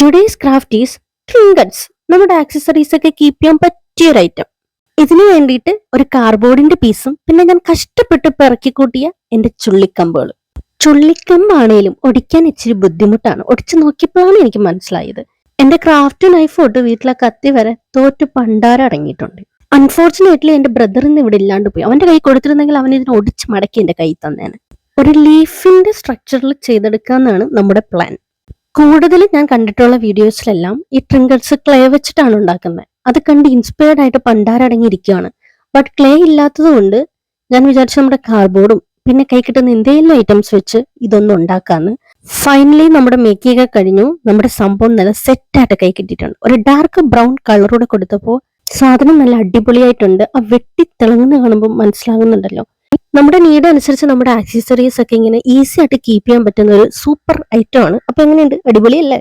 Today's craft is ട്രിങ്കറ്റ്സ്. നമ്മുടെ accessories ഒക്കെ keep ചെയ്യാൻ പറ്റിയ ഒരു ഐറ്റം. ഇതിനു വേണ്ടിയിട്ട് ഒരു കാർഡ്ബോർഡിന്റെ പീസും പിന്നെ ഞാൻ കഷ്ടപ്പെട്ട് പിറക്കി കൂട്ടിയ എന്റെ ചുള്ളിക്കമ്പുകൾ. ചുള്ളിക്കമ്പാണേലും ഒടിക്കാൻ ഇച്ചിരി ബുദ്ധിമുട്ടാണ്. ഒടിച്ചു നോക്കിയപ്പോഴാണ് എനിക്ക് മനസ്സിലായത്. എന്റെ ക്രാഫ്റ്റ് നൈഫ് തൊട്ട് വീട്ടിലെ കത്തി വരെ തോറ്റു പണ്ടാരം അടങ്ങിയിട്ടുണ്ട്. അൺഫോർച്ചുനേറ്റ്ലി എന്റെ ബ്രദർ ഇന്ന് ഇവിടെ ഇല്ലാണ്ട് പോയി. അവന്റെ കൈ കൊടുത്തിരുന്നെങ്കിൽ അവൻ ഇതിനെ ഒടിച്ച് മടക്കി എന്റെ കൈ തന്നേനെ. ഒരു ലീഫിന്റെ സ്ട്രക്ചറിൽ ചെയ്തെടുക്കാന്നാണ് നമ്മുടെ പ്ലാൻ. കൂടുതൽ ഞാൻ കണ്ടിട്ടുള്ള വീഡിയോസിലെല്ലാം ഈ ട്രിങ്കറ്റ്സ് ക്ലേ വെച്ചിട്ടാണ് ഉണ്ടാക്കുന്നത്. അത് കണ്ട് ഇൻസ്പയർഡ് ആയിട്ട് പണ്ടാരടങ്ങിയിരിക്കുകയാണ്. ബട്ട് ക്ലേ ഇല്ലാത്തത് കൊണ്ട് ഞാൻ വിചാരിച്ചു നമ്മുടെ കാർഡ്ബോർഡും പിന്നെ കൈ കിട്ടുന്ന എന്തെങ്കിലും ഐറ്റംസ് വെച്ച് ഇതൊന്നും ഉണ്ടാക്കാന്ന്. ഫൈനലി നമ്മുടെ മേക്കിംഗ് കഴിഞ്ഞു. നമ്മുടെ സംഭവം നല്ല സെറ്റായിട്ട് കൈ കിട്ടിയിട്ടുണ്ട്. ഒരു ഡാർക്ക് ബ്രൗൺ കളറോടെ കൊടുത്തപ്പോൾ സാധനം നല്ല അടിപൊളിയായിട്ടുണ്ട്. ആ വെട്ടി തിളങ്ങുന്ന കാണുമ്പോൾ മനസ്സിലാകുന്നുണ്ടല്ലോ. നമ്മുടെ നീഡ് അനുസരിച്ച് നമ്മുടെ ആക്സസറീസ് ഒക്കെ ഇങ്ങനെ ഈസി ആയിട്ട് കീപ്പ് ചെയ്യാൻ പറ്റുന്ന ഒരു സൂപ്പർ ഐറ്റം ആണ്. അപ്പൊ എങ്ങനെയുണ്ട്? അടിപൊളിയല്ലേ?